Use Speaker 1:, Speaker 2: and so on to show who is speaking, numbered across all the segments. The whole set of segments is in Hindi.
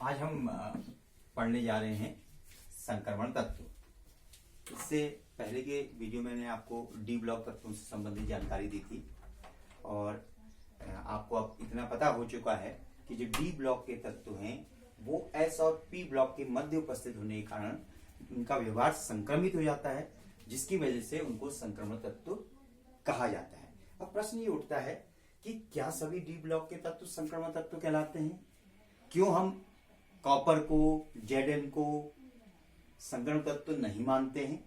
Speaker 1: आज हम पढ़ने जा रहे हैं संक्रमण तत्व। इससे पहले के वीडियो में मैंने आपको डी ब्लॉक तत्वों से संबंधित जानकारी दी थी और आपको अब इतना पता हो चुका है कि जो डी ब्लॉक के तत्व हैं वो एस और पी ब्लॉक के मध्य उपस्थित होने के कारण उनका व्यवहार संक्रमित हो जाता है, जिसकी वजह से उनको संक्रमण तत्व कहा जाता है। अब प्रश्न ये उठता है कि क्या सभी डी ब्लॉक के तत्व संक्रमण तत्व कहलाते हैं? क्यों हम कॉपर को, जेडन को संक्रमण तत्व नहीं मानते हैं?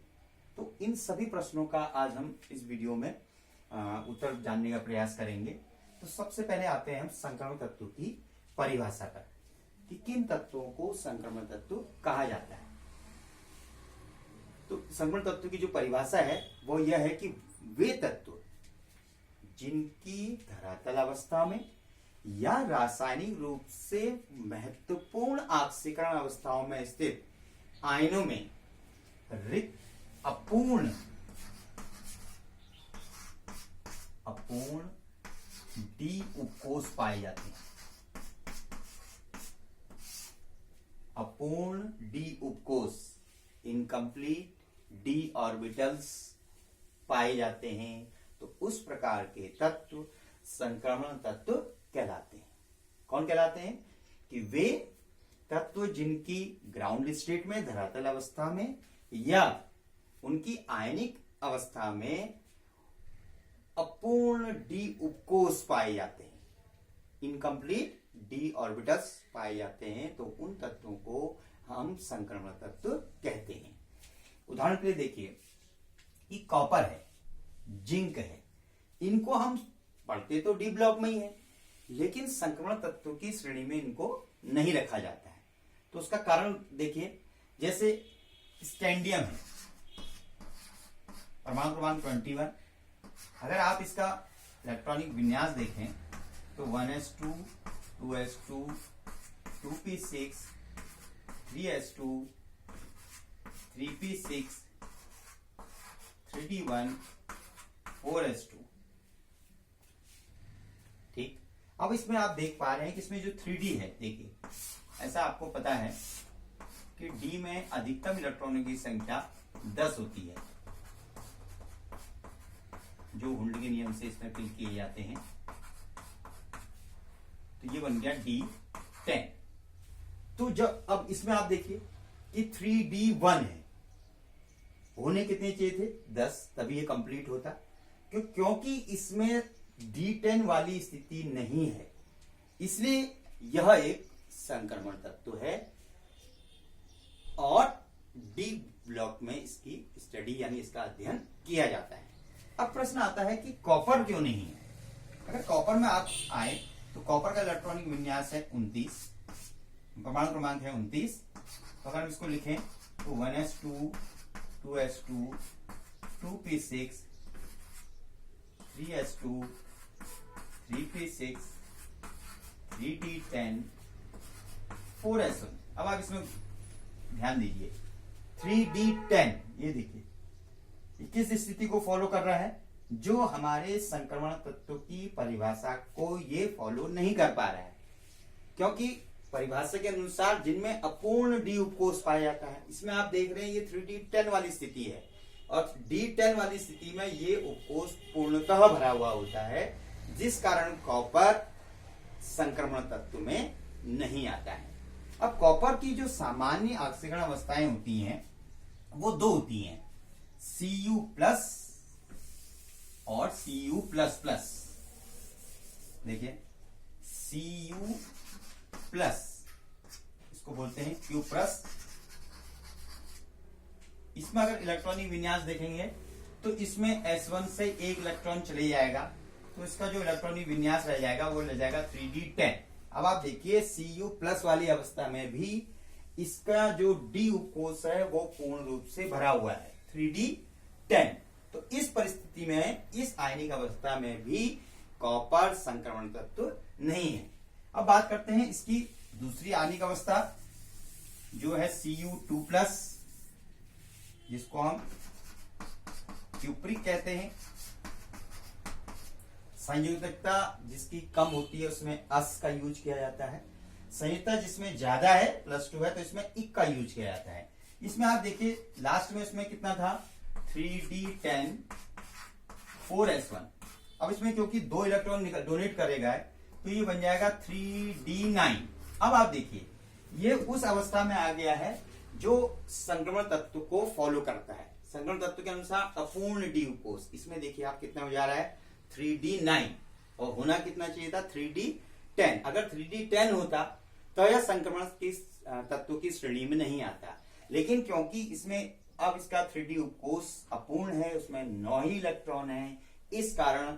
Speaker 1: तो इन सभी प्रश्नों का आज हम इस वीडियो में उत्तर जानने का प्रयास करेंगे। तो सबसे पहले आते हैं हम संक्रमण तत्व की परिभाषा पर कि किन तत्वों को संक्रमण तत्व कहा जाता है। तो संक्रमण तत्व की जो परिभाषा है वो यह है कि वे तत्व जिनकी धरातल अवस्था में या रासायनिक रूप से महत्वपूर्ण ऑक्सीकरण अवस्थाओं में स्थित आयनों में रिक्त अपूर्ण डी उपकोष पाए जाते हैं। अपूर्ण डी उपकोष, इनकम्प्लीट डी ऑर्बिटल्स पाए जाते हैं। तो उस प्रकार के तत्व संक्रमण तत्व कहलाते हैं। कौन कहलाते हैं? कि वे तत्व जिनकी ग्राउंड स्टेट में धरातल अवस्था में या उनकी आयनिक अवस्था में अपूर्ण डी उपकोष पाए जाते हैं, इनकम्प्लीट डी ऑर्बिटल्स पाए जाते हैं, तो उन तत्वों को हम संक्रमण तत्व कहते हैं। उदाहरण के लिए देखिए कि कॉपर है, जिंक है, इनको हम पढ़ते तो डी ब्लॉक में ही है, लेकिन संक्रमण तत्व की श्रेणी में इनको नहीं रखा जाता है। तो उसका कारण देखिए, जैसे स्कैंडियम है, परमाणु क्रमांक 21। अगर आप इसका इलेक्ट्रॉनिक विन्यास देखें तो 1s2 2s2 2p6 3s2 3p6 3d1 4s2। ठीक, अब इसमें आप देख पा रहे हैं कि इसमें जो 3d है, देखिए ऐसा आपको पता है कि d में अधिकतम इलेक्ट्रॉनों की संख्या 10 होती है, जो हुंड के नियम से इसमें फिल किए जाते हैं। तो ये बन गया D10। तो जब अब इसमें आप देखिए कि 3D1 है, होने कितने चाहिए थे? 10, तभी ये कंप्लीट होता। क्योंकि इसमें D10 वाली स्थिति नहीं है, इसलिए यह एक संक्रमण तत्व है और डी ब्लॉक में इसकी स्टडी यानी इसका अध्ययन किया जाता है। अब प्रश्न आता है कि कॉपर क्यों नहीं है? अगर कॉपर में आप आए तो कॉपर का इलेक्ट्रॉनिक विन्यास है 29, परमाणु क्रमांक है 29। तो अगर हम इसको लिखें तो 1s2 2s2 2p6 3s2 3p6 3d10 4s1। अब आप इसमें ध्यान दीजिए 3d10, ये देखिए किस स्थिति को फॉलो कर रहा है? जो हमारे संक्रमण तत्व की परिभाषा को ये फॉलो नहीं कर पा रहा है, क्योंकि परिभाषा के अनुसार जिनमें अपूर्ण डी उपकोष पाया जाता है, इसमें आप देख रहे हैं ये 3d10 वाली स्थिति है और d10 वाली स्थिति में ये उपकोष पूर्णतः भरा हुआ होता है, जिस कारण कॉपर संक्रमण तत्व में नहीं आता है। अब कॉपर की जो सामान्य ऑक्सीकरण अवस्थाएं होती हैं वो दो होती हैं, Cu प्लस और Cu प्लस प्लस। देखिए Cu प्लस, इसको बोलते हैं Q प्लस। इसमें अगर इलेक्ट्रॉनिक विन्यास देखेंगे तो इसमें S1 से एक इलेक्ट्रॉन चले जाएगा, तो इसका जो इलेक्ट्रॉनिक विन्यास रह जाएगा वो रह जाएगा 3d10। अब आप देखिए Cu प्लस वाली अवस्था में भी इसका जो डी उपकोष है वो पूर्ण रूप से भरा हुआ है, 3d10। तो इस परिस्थिति में इस आयनिक अवस्था में भी कॉपर संक्रमण तत्व नहीं है। अब बात करते हैं इसकी दूसरी आयनिक अवस्था जो है Cu2+, जिसको हम क्यूप्रिक कहते हैं। संयोजकता जिसकी कम होती है उसमें अस का यूज किया जाता है। संयुक्ता जिसमें ज्यादा है +2 है तो इसमें इक का यूज किया जाता है। इसमें आप देखिए लास्ट में इसमें कितना था 3d10 4s1। अब इसमें क्योंकि 2 इलेक्ट्रॉन डोनेट करेगा तो ये बन जाएगा 3d9। अब आप देखिए ये उस अवस्था में आ गया है जो संक्रमण तत्व को फॉलो करता है। संक्रमण तत्व के अनुसार अपूर्ण डी उपकोष, इसमें देखिए आप कितना हो जा रहा है 3d9 और होना कितना चाहिए था 3d10। अगर 3d10 होता तो यह संक्रमण की तत्व की श्रेणी में नहीं आता, लेकिन क्योंकि इसमें अब इसका 3d उपकोष अपूर्ण है, उसमें 9 ही इलेक्ट्रॉन है, इस कारण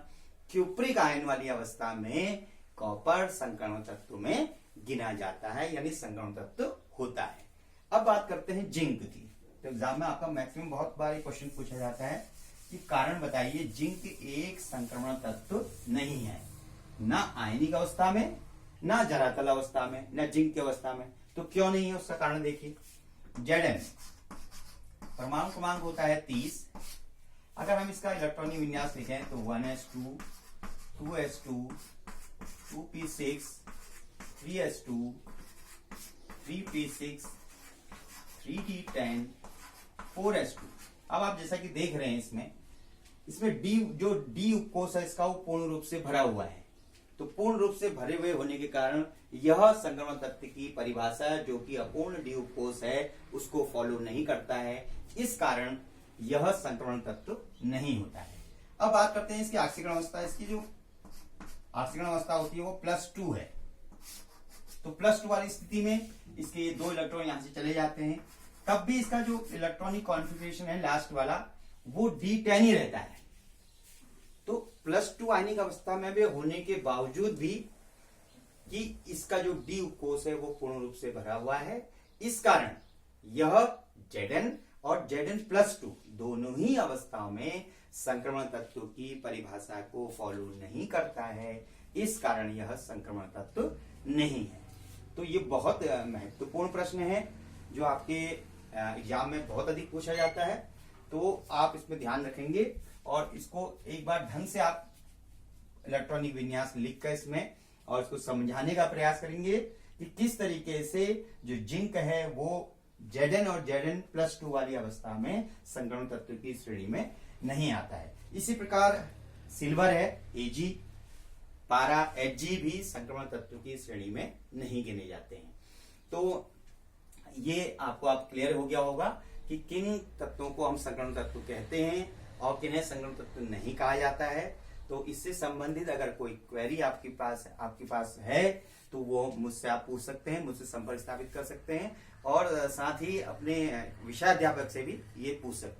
Speaker 1: क्यूप्रिक आयन वाली अवस्था में कॉपर संक्रमण तत्व में गिना जाता है, यानी संक्रमण तत्व होता है। अब बात करते हैं जिंक की। तो एग्जाम में आपका मैक्सिमम बहुत बार क्वेश्चन पूछा जाता है कि कारण बताइए जिंक एक संक्रमण तत्व नहीं है, ना आयनिक अवस्था में, ना जरातल अवस्था में, ना जिंक की अवस्था में। तो क्यों नहीं है उसका कारण देखिए। Zn परमाणु क्रमांक होता है 30। अगर हम इसका इलेक्ट्रॉनिक विन्यास लिखें तो 1s2 2s2 2p6 3s2 3p6 3d10 4s2। अब आप जैसा कि देख रहे हैं इसमें डी जो डी उपकोष है इसका वो पूर्ण रूप से भरा हुआ है। तो पूर्ण रूप से भरे हुए होने के कारण यह संक्रमण तत्व की परिभाषा जो कि अपूर्ण डी उपकोष है उसको फॉलो नहीं करता है, इस कारण यह संक्रमण तत्व नहीं होता है। अब बात करते हैं इसकी ऑक्सीकरण अवस्था। इसकी जो ऑक्सीकरण अवस्था होती है वो +2 है। तो +2 वाली स्थिति में इसके 2 इलेक्ट्रॉन यहां से चले जाते हैं, तब भी इसका जो इलेक्ट्रॉनिक कॉन्फ़िगरेशन है लास्ट वाला वो d10 ही रहता है। तो +2 आयनिक अवस्था में भी होने के बावजूद भी कि इसका जो डी उपकोष है वो पूर्ण रूप से भरा हुआ है, इस कारण यह Zn और Zn+2 दोनों ही अवस्थाओं में संक्रमण तत्व की परिभाषा को फॉलो नहीं करता है, इस कारण यह संक्रमण तत्व नहीं है। तो ये बहुत महत्वपूर्ण प्रश्न है जो आपके एग्जाम में बहुत अधिक पूछा जाता है, तो आप इसमें ध्यान रखेंगे और इसको एक बार ढंग से आप इलेक्ट्रॉनिक विन्यास लिखकर इसमें और इसको समझाने का प्रयास करेंगे कि किस तरीके से जो जिंक है वो Zn और Zn+2 वाली अवस्था में संक्रमण तत्व की श्रेणी में नहीं आता है। इसी प्रकार सिल्वर है Ag, पारा Hg भी संक्रमण तत्व की श्रेणी में नहीं गिने जाते हैं। तो ये आपको आप क्लियर हो गया होगा कि किन तत्वों को हम संक्रमण तत्व कहते हैं और किन्हें संक्रमण तत्व नहीं कहा जाता है। तो इससे संबंधित अगर कोई क्वेरी आपके पास है तो वो मुझसे आप पूछ सकते हैं, मुझसे संपर्क स्थापित कर सकते हैं और साथ ही अपने विषयाध्यापक से भी ये पूछ सकते हैं।